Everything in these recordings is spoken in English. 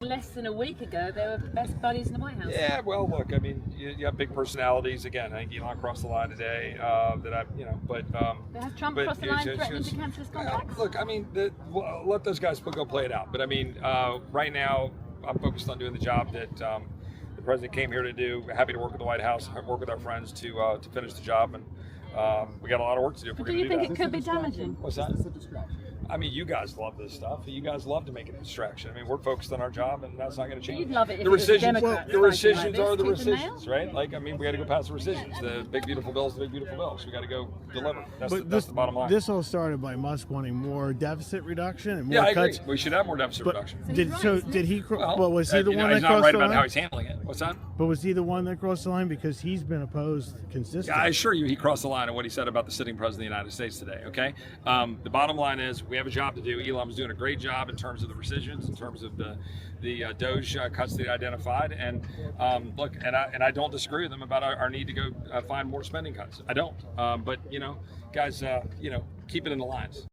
Less than a week ago, they were best buddies in the White House. Yeah, well, look, I mean, you have big personalities. Again, I think Elon crossed the line today. But has Trump crossed the line threatening to cancel his contracts? Look, I mean, let those guys go play it out. But I mean, right now, I'm focused on doing the job that the president came here to do. Happy to work with the White House, work with our friends to finish the job, and we got a lot of work to do. Do you think it could be damaging? What's that? I mean, you guys love this stuff. You guys love to make it a distraction. I mean, we're focused on our job, and that's not going to change. You'd love it if the it was rescissions, Democrats the rescissions like are the this, rescissions, right? Like, I mean, we got to go past the rescissions. The big beautiful bills, the big beautiful bills. We got to go deliver. That's the bottom line. This all started by Musk wanting more deficit reduction and more yeah, I cuts. agree. We should have more deficit reduction. Did he? Well, was he the one that he's not crossed right the about line? how he's handling it. What's that? But was he the one that crossed the line because he's been opposed consistently? Yeah, I assure you, he crossed the line on what he said about the sitting president of the United States today. Okay, the bottom line is we have a job to do. Elon was doing a great job in terms of the rescissions, in terms of the Doge cuts that he identified, and look, and I don't disagree with him about our need to go find more spending cuts. I don't, but guys, keep it in the lines.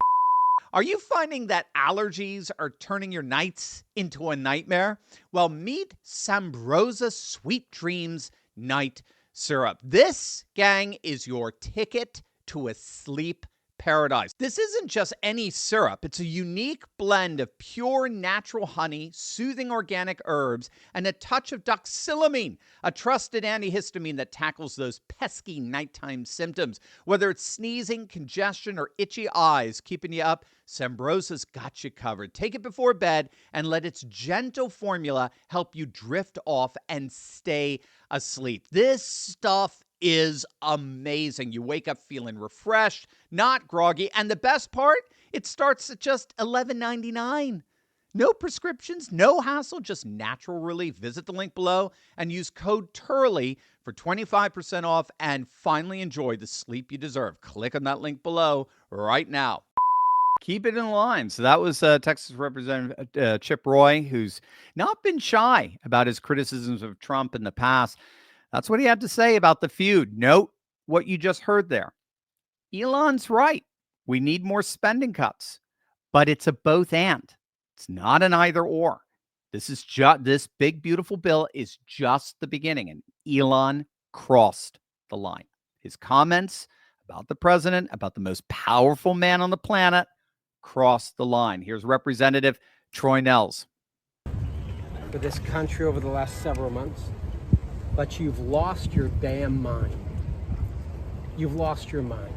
Are you finding that allergies are turning your nights into a nightmare? Well, meet Samrosa Sweet Dreams Night Syrup. This, gang, is your ticket to a sleep paradise. This isn't just any syrup. It's a unique blend of pure natural honey, soothing organic herbs, and a touch of doxylamine, a trusted antihistamine that tackles those pesky nighttime symptoms. Whether it's sneezing, congestion, or itchy eyes keeping you up, Samrosa's got you covered. Take it before bed and let its gentle formula help you drift off and stay asleep. This stuff is amazing. You wake up feeling refreshed, not groggy, and the best part, it starts at just $11.99. No prescriptions, no hassle, just natural relief. Visit the link below and use code Turley for 25% off and finally enjoy the sleep you deserve. Click on that link below right now. Keep it in line. So that was Texas Representative Chip Roy, who's not been shy about his criticisms of Trump in the past. That's what he had to say about the feud. Note what you just heard there. Elon's right. We need more spending cuts, but it's a both and. It's not an either or. This big, beautiful bill is just the beginning, and Elon crossed the line. His comments about the president, about the most powerful man on the planet, crossed the line. Here's Representative Troy Nells. For this country over the last several months, but you've lost your damn mind. You've lost your mind.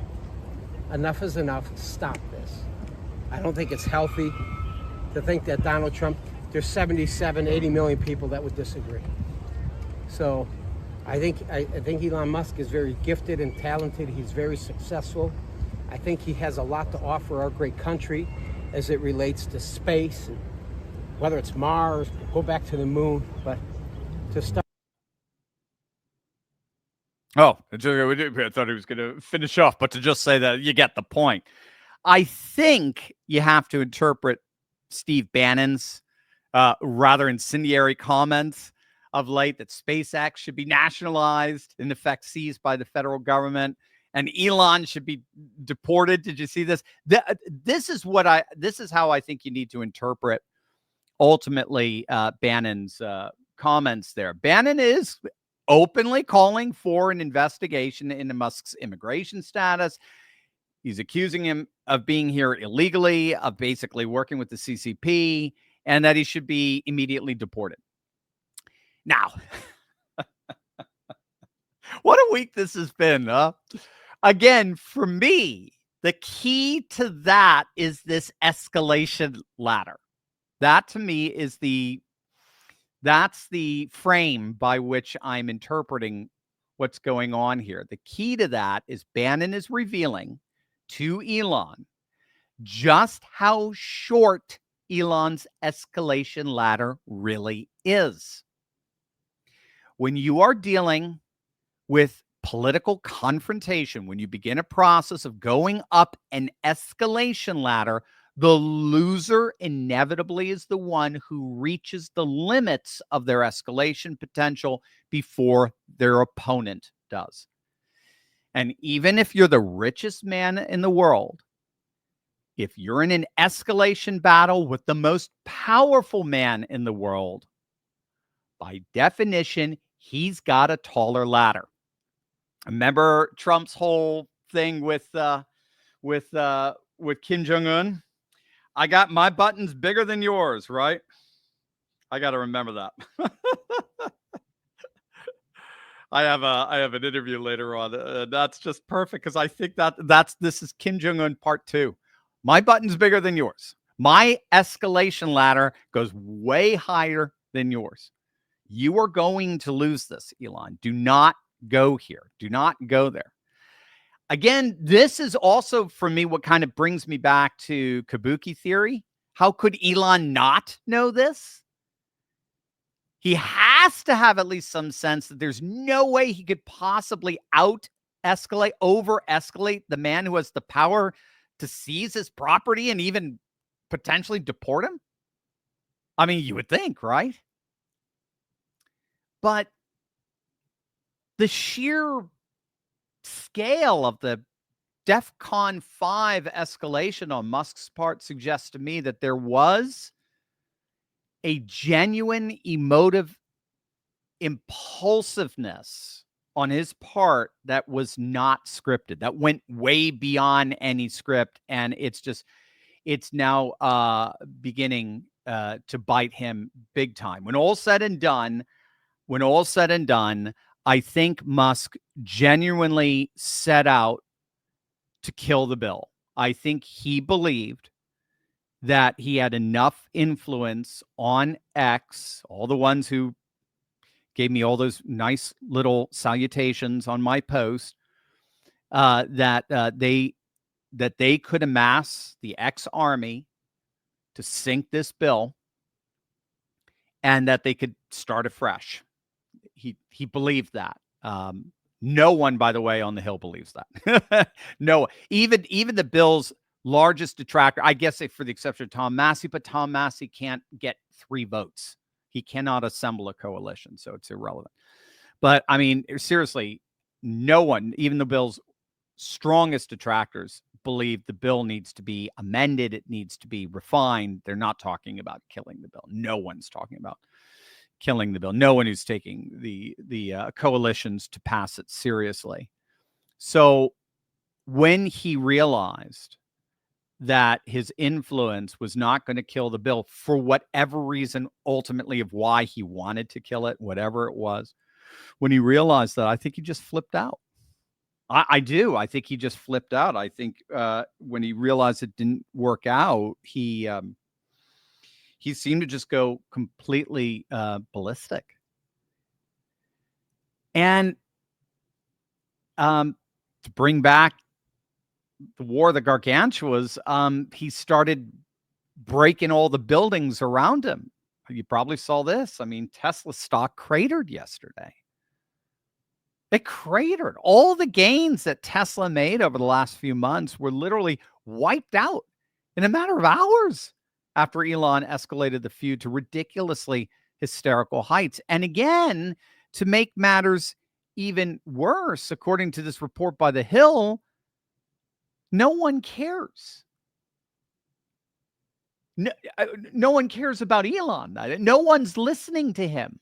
Enough is enough. Stop this. I don't think it's healthy to think that Donald Trump, there's 77, 80 million people that would disagree. So I think Elon Musk is very gifted and talented. He's very successful. I think he has a lot to offer our great country as it relates to space, and whether it's Mars, go back to the moon, but to start. Oh, I thought he was going to finish off, but to just say that you get the point. I think you have to interpret Steve Bannon's rather incendiary comments of late that SpaceX should be nationalized, in effect seized by the federal government, and Elon should be deported. Did you see this? This is how I think you need to interpret ultimately Bannon's comments there. Bannon is openly calling for an investigation into Musk's immigration status. He's accusing him of being here illegally, of basically working with the CCP, and that he should be immediately deported. Now, what a week this has been, huh? Again, for me, the key to that is this escalation ladder. That, to me, is that's the frame by which I'm interpreting what's going on here. The key to that is Bannon is revealing to Elon just how short Elon's escalation ladder really is. When you are dealing with political confrontation, when you begin a process of going up an escalation ladder, the loser inevitably is the one who reaches the limits of their escalation potential before their opponent does. And even if you're the richest man in the world, if you're in an escalation battle with the most powerful man in the world, by definition, he's got a taller ladder. Remember Trump's whole thing with Kim Jong-un? I got my buttons bigger than yours, right? I got to remember that. I have an interview later on. That's just perfect because I think this is Kim Jong-un part 2. My button's bigger than yours. My escalation ladder goes way higher than yours. You are going to lose this, Elon. Do not go here. Do not go there. Again, this is also, for me, what kind of brings me back to Kabuki theory. How could Elon not know this? He has to have at least some sense that there's no way he could possibly over-escalate the man who has the power to seize his property and even potentially deport him. I mean, you would think, right? But the sheer scale of the DEFCON 5 escalation on Musk's part suggests to me that there was a genuine emotive impulsiveness on his part that was not scripted, that went way beyond any script. And it's now beginning to bite him big time. When all said and done, I think Musk genuinely set out to kill the bill. I think he believed that he had enough influence on X, all the ones who gave me all those nice little salutations on my post, that they could amass the X army to sink this bill and that they could start afresh. He believed that. No one, by the way, on the Hill believes that. No, even the bill's largest detractor, I guess, for the exception of Tom Massey, but Tom Massey can't get 3 votes. He cannot assemble a coalition, so it's irrelevant. But I mean, seriously, no one, even the bill's strongest detractors, believe the bill needs to be amended. It needs to be refined. They're not talking about killing the bill. No one's talking about killing the bill. No one who's taking the coalitions to pass it seriously. So when he realized that his influence was not going to kill the bill for whatever reason, ultimately of why he wanted to kill it, whatever it was, when he realized that, I think he just flipped out. I do. I think he just flipped out. I think when he realized it didn't work out, he seemed to just go completely ballistic. And to bring back the War of the Gargantuas, he started breaking all the buildings around him. You probably saw this. I mean, Tesla stock cratered yesterday. It cratered. All the gains that Tesla made over the last few months were literally wiped out in a matter of hours after Elon escalated the feud to ridiculously hysterical heights. And again, to make matters even worse, according to this report by The Hill, no one cares. No one cares about Elon. No one's listening to him.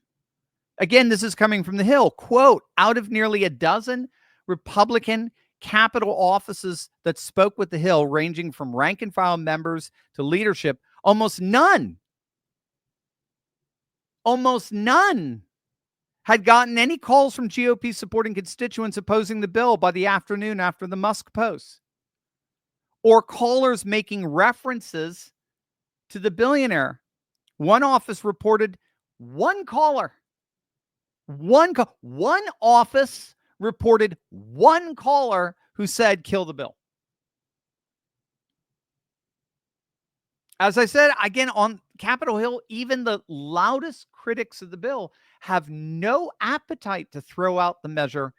Again, this is coming from The Hill. Quote, out of nearly a dozen Republican Capitol offices that spoke with The Hill, ranging from rank and file members to leadership, almost none had gotten any calls from GOP supporting constituents opposing the bill by the afternoon after the Musk post, or callers making references to the billionaire. One office reported one caller. One office reported one caller who said, kill the bill. As I said, again, on Capitol Hill, even the loudest critics of the bill have no appetite to throw out the measure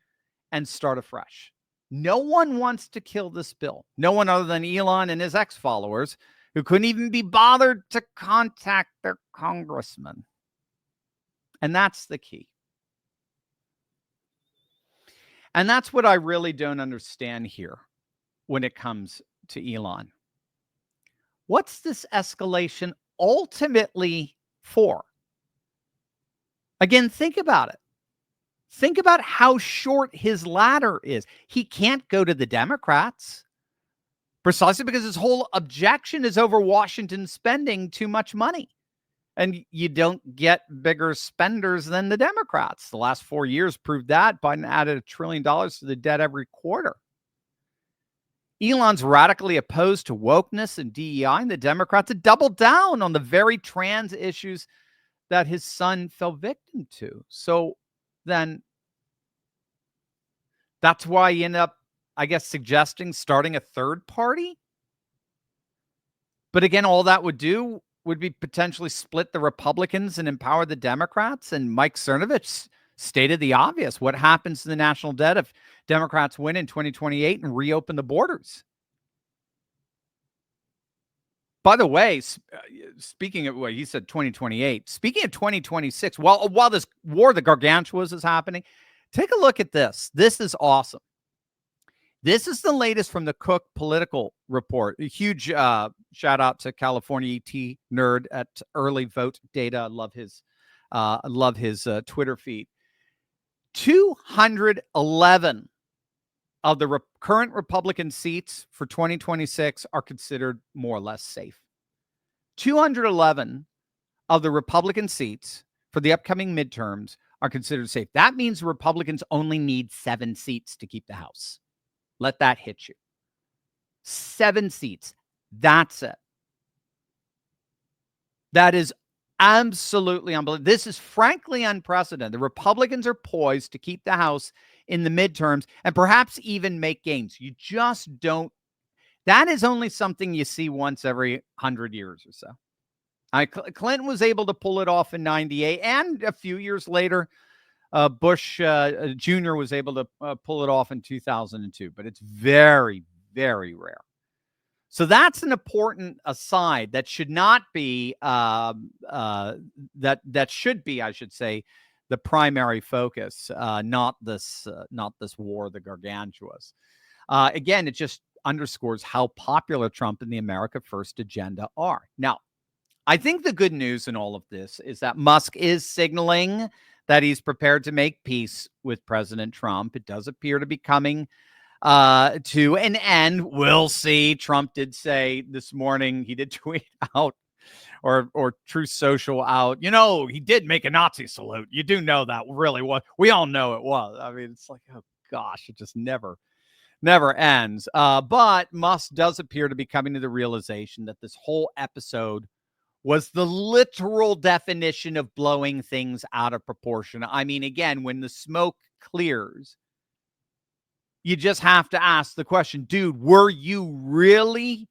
and start afresh. No one wants to kill this bill. No one other than Elon and his ex-followers, who couldn't even be bothered to contact their congressman. And that's the key. And that's what I really don't understand here when it comes to Elon. what's this escalation ultimately for? Again, think about it. Think about how short his ladder is. He can't go to the Democrats precisely because his whole objection is over Washington spending too much money. And you don't get bigger spenders than the Democrats. The last 4 years proved that. Biden added $1 trillion to the debt every quarter. Elon's radically opposed to wokeness and DEI, and the Democrats have doubled down on the very trans issues that his son fell victim to. So then that's why he ended up, I guess, suggesting starting a third party. But again, all that would do would be potentially split the Republicans and empower the Democrats. And Mike Cernovich stated the obvious. What happens to the national debt if Democrats win in 2028 and reopen the borders? By the way, speaking of what he said, 2028, speaking of 2026, while this war, the gargantuas is happening, take a look at this. This is awesome. This is the latest from the Cook Political Report. A huge shout out to California ET nerd at Early Vote Data. I love his Twitter feed. 211 of the current Republican seats for 2026 are considered more or less safe. 211 of the Republican seats for the upcoming midterms are considered safe. That means Republicans only need 7 seats to keep the House. Let that hit you. 7 seats. That's it. That is absolutely unbelievable. This is frankly unprecedented. The Republicans are poised to keep the House in the midterms and perhaps even make gains. You just don't. That is only something you see once every 100 years or so. Clinton was able to pull it off in 98, and a few years later, Bush Jr. was able to pull it off in 2002, but it's very, very rare. So that's an important aside that should not be that should be, I should say, the primary focus, not this war of the gargantuas. Again, it just underscores how popular Trump and the America First agenda are. Now, I think the good news in all of this is that Musk is signaling that he's prepared to make peace with President Trump. It does appear to be coming to an end. We'll see. Trump did say this morning, he did tweet out or Truth Social out, he did make a Nazi salute. You do know that really was. We all know it was. I mean, it's like, oh gosh, it just never ends. But Musk does appear to be coming to the realization that this whole episode was the literal definition of blowing things out of proportion. I mean, again, when the smoke clears, you just have to ask the question, dude, were you really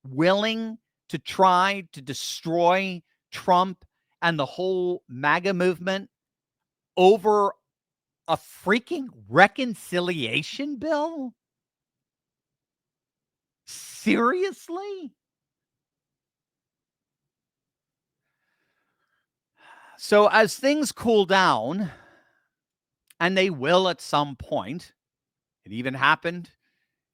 willing to try to destroy Trump and the whole MAGA movement over a freaking reconciliation bill? Seriously? So as things cool down, and they will at some point, it even happened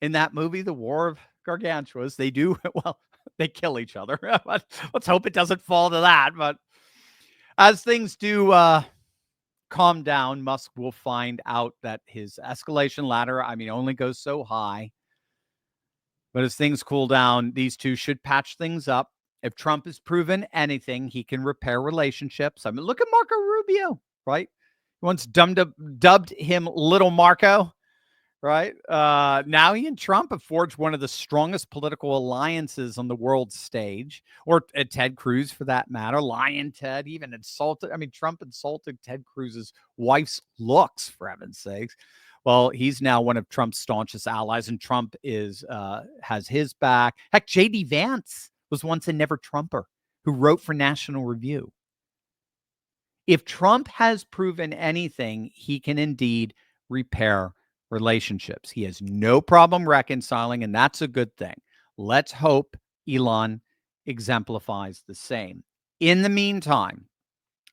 in that movie, The War of Gargantuas. They do, well, they kill each other. Let's hope it doesn't fall to that. But as things do calm down, Musk will find out that his escalation ladder, only goes so high. But as things cool down, these two should patch things up. If Trump has proven anything, he can repair relationships. Look at Marco Rubio, right? Once dubbed him Little Marco, right? Now he and Trump have forged one of the strongest political alliances on the world stage, or Ted Cruz for that matter. Lion Ted even insulted. Trump insulted Ted Cruz's wife's looks, for heaven's sakes. Well, he's now one of Trump's staunchest allies, and Trump has his back. Heck, J.D. Vance was once a never Trumper who wrote for National Review. If Trump has proven anything, he can indeed repair relationships. He has no problem reconciling, and that's a good thing. Let's hope Elon exemplifies the same. In the meantime,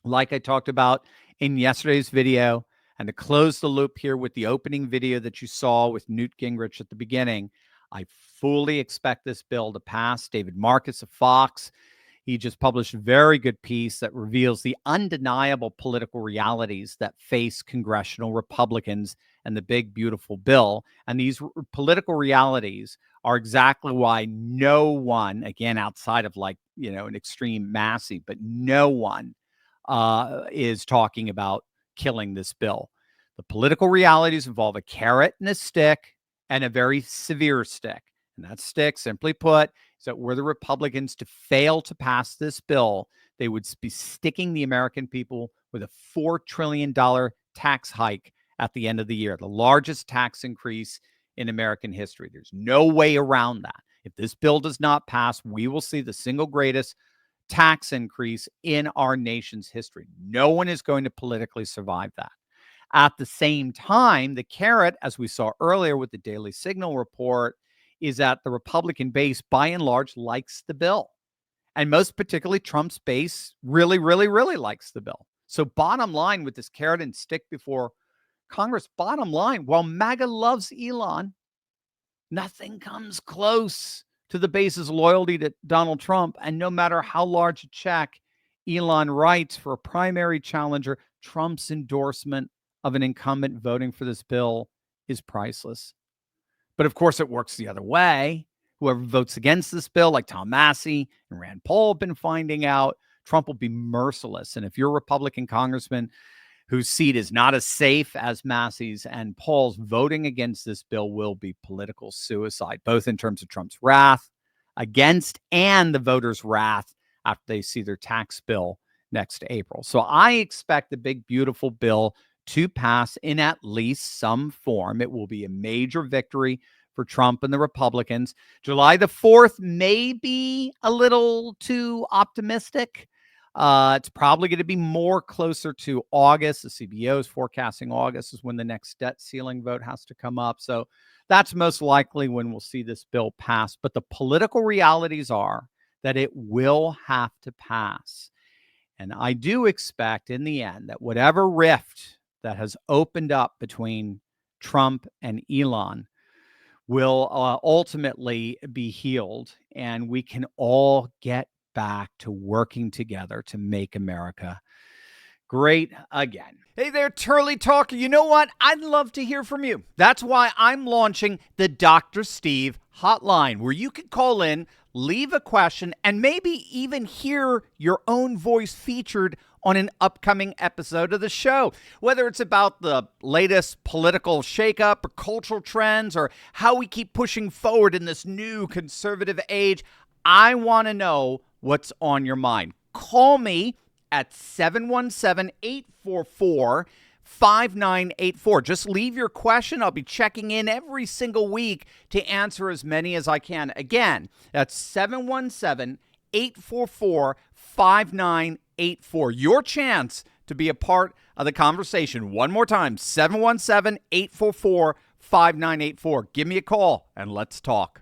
like I talked about in yesterday's video, and to close the loop here with the opening video that you saw with Newt Gingrich at the beginning, I fully expect this bill to pass. David Marcus of Fox, he just published a very good piece that reveals the undeniable political realities that face congressional Republicans and the big, beautiful bill. And these political realities are exactly why no one, again, outside of an extreme Massey, but no one is talking about killing this bill. The political realities involve a carrot and a stick and a very severe stick. And that stick, simply put, is that were the Republicans to fail to pass this bill, they would be sticking the American people with a $4 trillion tax hike at the end of the year, the largest tax increase in American history. There's no way around that. If this bill does not pass, we will see the single greatest tax increase in our nation's history. No one is going to politically survive that. At the same time, the carrot, as we saw earlier with the Daily Signal report, is that the Republican base, by and large, likes the bill. And most particularly, Trump's base really, really, really likes the bill. So bottom line, with this carrot and stick before Congress, bottom line, while MAGA loves Elon, nothing comes close to the base's loyalty to Donald Trump. And no matter how large a check Elon writes for a primary challenger, Trump's endorsement of an incumbent voting for this bill is priceless. But of course, it works the other way. Whoever votes against this bill, like Tom Massey and Rand Paul have been finding out, Trump will be merciless. And if you're a Republican congressman whose seat is not as safe as Massey's and Paul's, voting against this bill will be political suicide, both in terms of Trump's wrath against and the voters' wrath after they see their tax bill next April. So I expect the big, beautiful bill to pass in at least some form. It will be a major victory for Trump and the Republicans. July the 4th may be a little too optimistic. It's probably going to be more closer to August. The CBO is forecasting August is when the next debt ceiling vote has to come up. So that's most likely when we'll see this bill pass. But the political realities are that it will have to pass. And I do expect in the end that whatever rift that has opened up between Trump and Elon will ultimately be healed, and we can all get back to working together to make America great again. Hey there, Turley Talker. You know what? I'd love to hear from you. That's why I'm launching the Dr. Steve Hotline, where you can call in, leave a question, and maybe even hear your own voice featured on an upcoming episode of the show. Whether it's about the latest political shakeup or cultural trends or how we keep pushing forward in this new conservative age, I want to know what's on your mind. Call me at 717-844-5984. Just leave your question. I'll be checking in every single week to answer as many as I can. Again, that's 717-844-5984. Your chance to be a part of the conversation. One more time, 717-844-5984. Give me a call and let's talk.